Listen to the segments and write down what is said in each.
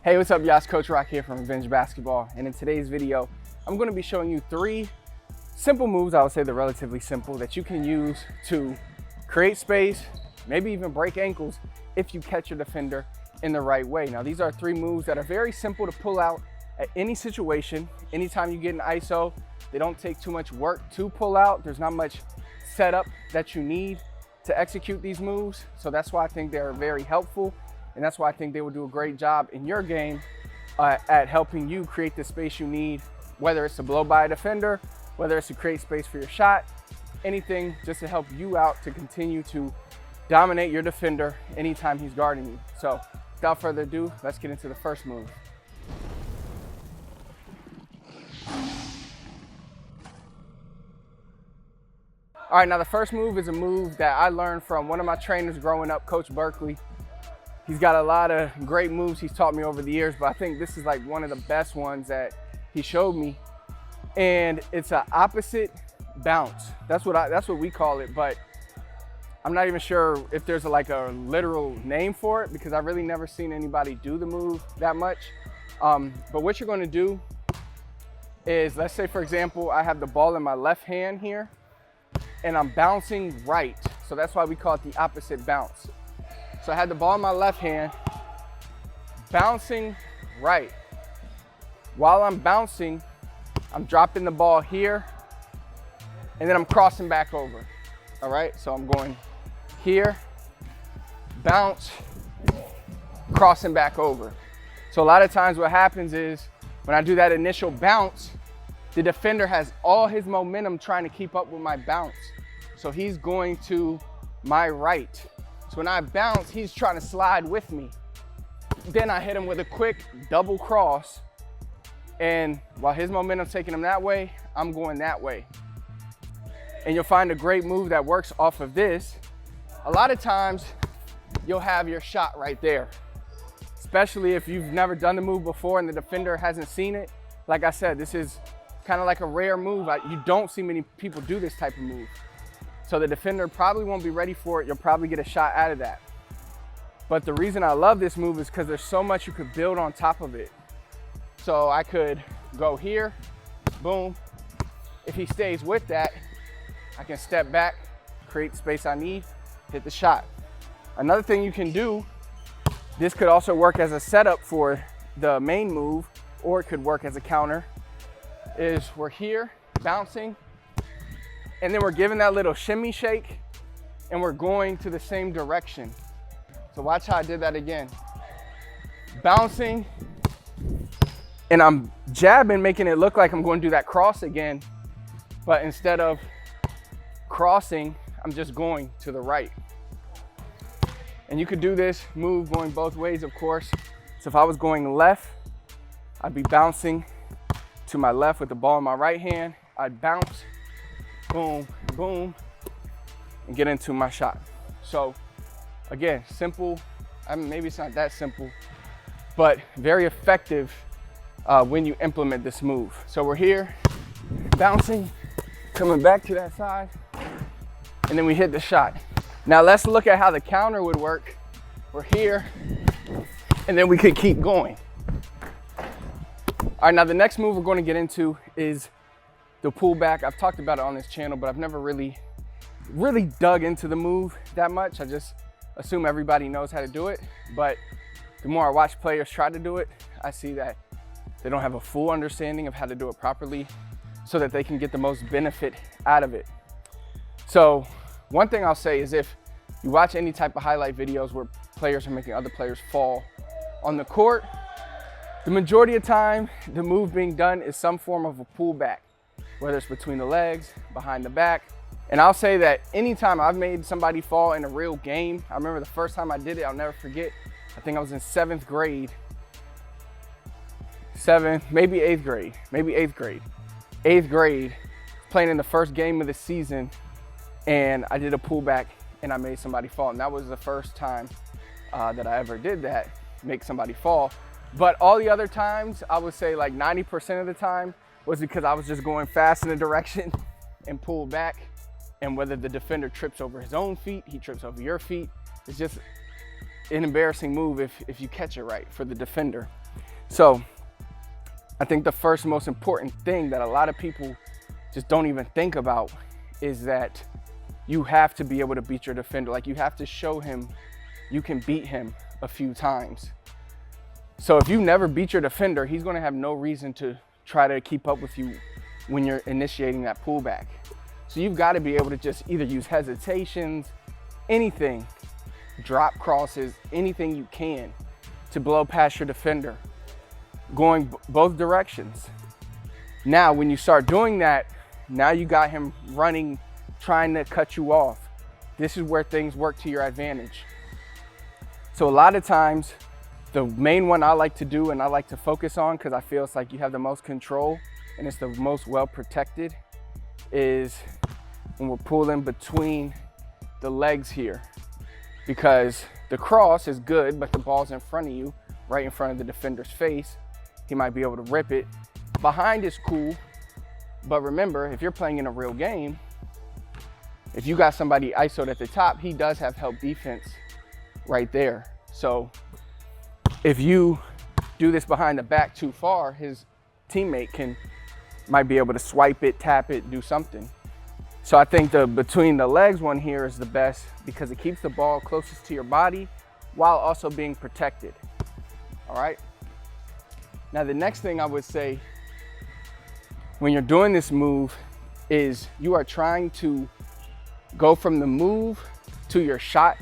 Hey, what's up, y'all? It's Coach Rock here from Revenge Basketball, and in today's video, I'm going to be showing you 3 simple moves, I would say they're relatively simple, that you can use to create space, maybe even break ankles if you catch your defender in the right way. Now, these are 3 moves that are very simple to pull out at any situation. Anytime you get an ISO, they don't take too much work to pull out. There's not much setup that you need to execute these moves, so that's why I think they're very helpful. And that's why I think they will do a great job in your game at helping you create the space you need, whether it's to blow by a defender, whether it's to create space for your shot, anything just to help you out to continue to dominate your defender anytime he's guarding you. So without further ado, let's get into the first move. All right, now the first move is a move that I learned from one of my trainers growing up, Coach Berkeley. He's got a lot of great moves he's taught me over the years, but I think this is like one of the best ones that he showed me. And it's an opposite bounce. That's what we call it, but I'm not even sure if there's like a literal name for it because I've really never seen anybody do the move that much. But what you're gonna do is, let's say for example, I have the ball in my left hand here and I'm bouncing right. So that's why we call it the opposite bounce. So I had the ball in my left hand, bouncing right. While I'm bouncing, I'm dropping the ball here, and then I'm crossing back over. All right, so I'm going here, bounce, crossing back over. So a lot of times what happens is, when I do that initial bounce, the defender has all his momentum trying to keep up with my bounce. So he's going to my right. So when I bounce, he's trying to slide with me. Then I hit him with a quick double cross. And while his momentum's taking him that way, I'm going that way. And you'll find a great move that works off of this. A lot of times, you'll have your shot right there. Especially if you've never done the move before and the defender hasn't seen it. Like I said, this is kind of like a rare move. You don't see many people do this type of move. So the defender probably won't be ready for it. You'll probably get a shot out of that. But the reason I love this move is because there's so much you could build on top of it. So I could go here, boom. If he stays with that, I can step back, create the space I need, hit the shot. Another thing you can do, this could also work as a setup for the main move, or it could work as a counter, is we're here, bouncing, and then we're giving that little shimmy shake and we're going to the same direction. So watch how I did that again. Bouncing, and I'm jabbing, making it look like I'm going to do that cross again. But instead of crossing, I'm just going to the right. And you could do this move going both ways, of course. So if I was going left, I'd be bouncing to my left with the ball in my right hand. I'd bounce, boom, boom, and get into my shot. So again, simple. I mean, maybe it's not that simple, but very effective when you implement this move. So we're here, bouncing, coming back to that side, and then we hit the shot. Now let's look at how the counter would work. We're here, and then we could keep going. All right, now the next move we're going to get into is the pullback. I've talked about it on this channel, but I've never really dug into the move that much. I just assume everybody knows how to do it. But the more I watch players try to do it, I see that they don't have a full understanding of how to do it properly so that they can get the most benefit out of it. So one thing I'll say is, if you watch any type of highlight videos where players are making other players fall on the court, the majority of time, the move being done is some form of a pullback, whether it's between the legs, behind the back. And I'll say that anytime I've made somebody fall in a real game, I remember the first time I did it, I'll never forget. I think I was in 7th grade, maybe 8th grade, 8th grade, playing in the first game of the season, and I did a pullback and I made somebody fall. And that was the first time that I ever did that, make somebody fall. But all the other times, I would say like 90% of the time, was because I was just going fast in a direction and pulled back. And whether the defender trips over his own feet, he trips over your feet, it's just an embarrassing move if you catch it right for the defender. So I think the first most important thing that a lot of people just don't even think about is that you have to be able to beat your defender. Like, you have to show him you can beat him a few times. So if you never beat your defender, he's gonna have no reason to try to keep up with you when you're initiating that pullback. So you've got to be able to just either use hesitations, anything, drop crosses, anything you can to blow past your defender, going both directions. Now, when you start doing that, now you got him running, trying to cut you off. This is where things work to your advantage. So a lot of times, the main one I like to do and I like to focus on, because I feel it's like you have the most control and it's the most well protected, is when we're pulling between the legs here. Because the cross is good, but the ball's in front of you, right in front of the defender's face. He might be able to rip it. Behind is cool, but remember, if you're playing in a real game, if you got somebody ISO'd at the top, he does have help defense right there. So if you do this behind the back too far, his teammate might be able to swipe it, tap it, do something. So I think the between the legs one here is the best because it keeps the ball closest to your body while also being protected. All right. Now the next thing I would say when you're doing this move is you are trying to go from the move to your shot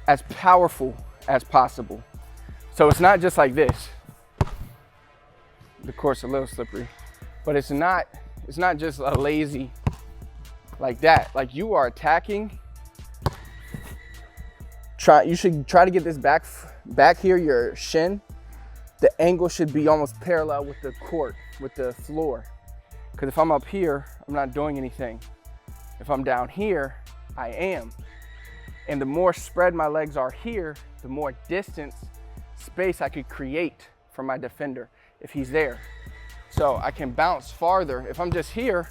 as powerful as possible. So it's not just like this. The course a little slippery, but it's not just a lazy like that. Like, you are attacking. You should try to get this back here, your shin. The angle should be almost parallel with the court, with the floor. Because if I'm up here, I'm not doing anything. If I'm down here, I am. And the more spread my legs are here, the more distance, space I could create for my defender if he's there. So I can bounce farther. If I'm just here,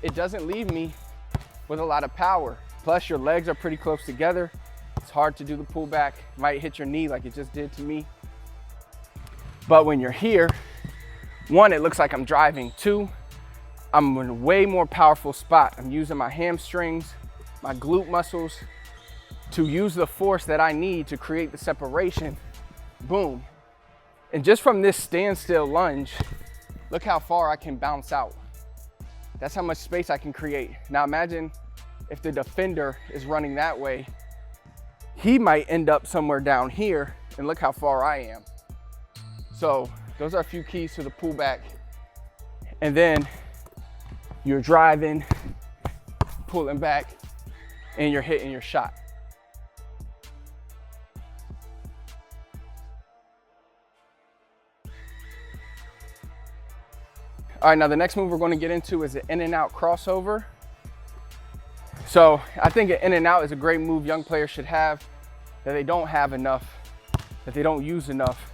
it doesn't leave me with a lot of power. Plus, your legs are pretty close together. It's hard to do the pullback. Might hit your knee like it just did to me. But when you're here, one, it looks like I'm driving. Two, I'm in a way more powerful spot. I'm using my hamstrings, my glute muscles to use the force that I need to create the separation. Boom. And just from this standstill lunge, look how far I can bounce out. That's how much space I can create. Now imagine if the defender is running that way, he might end up somewhere down here, and look how far I am. So those are a few keys to the pullback. And then you're driving, pulling back, and you're hitting your shot. All right, now the next move we're going to get into is the InOut Crossover. So I think an InOut is a great move young players should have that they don't have enough, that they don't use enough.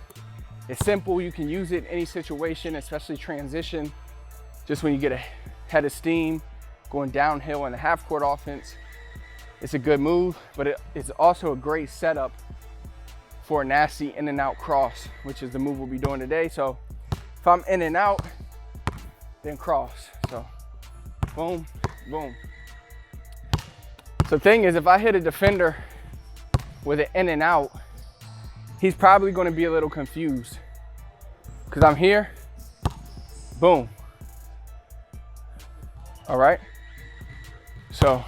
It's simple, you can use it in any situation, especially transition. Just when you get a head of steam, going downhill in the half court offense, it's a good move, but it's also a great setup for a nasty in and out cross, which is the move we'll be doing today. So if I'm in and out, then cross. So boom, boom. So the thing is, if I hit a defender with an in and out, he's probably going to be a little confused because I'm here, boom. All right. So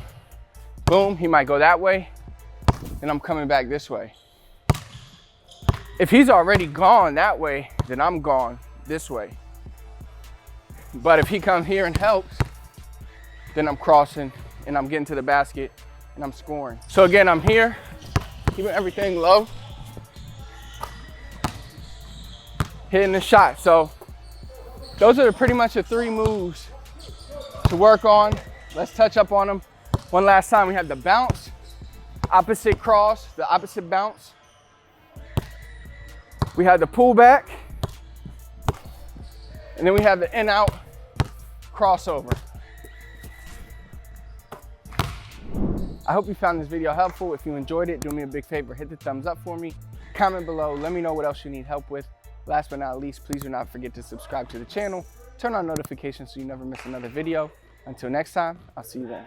boom, he might go that way and I'm coming back this way. If he's already gone that way, then I'm gone this way. But if he comes here and helps, then I'm crossing and I'm getting to the basket and I'm scoring. So again, I'm here, keeping everything low, hitting the shot. So those are pretty much the three moves to work on. Let's touch up on them one last time. We have the bounce, opposite cross, the opposite bounce. We have the pullback, and then we have the InOut Crossover. I hope you found this video helpful. If you enjoyed it, do me a big favor, hit the thumbs up for me, comment below, let me know what else you need help with, Last but not least, please do not forget to subscribe to the channel, turn on notifications so you never miss another video. Until next time, I'll see you then.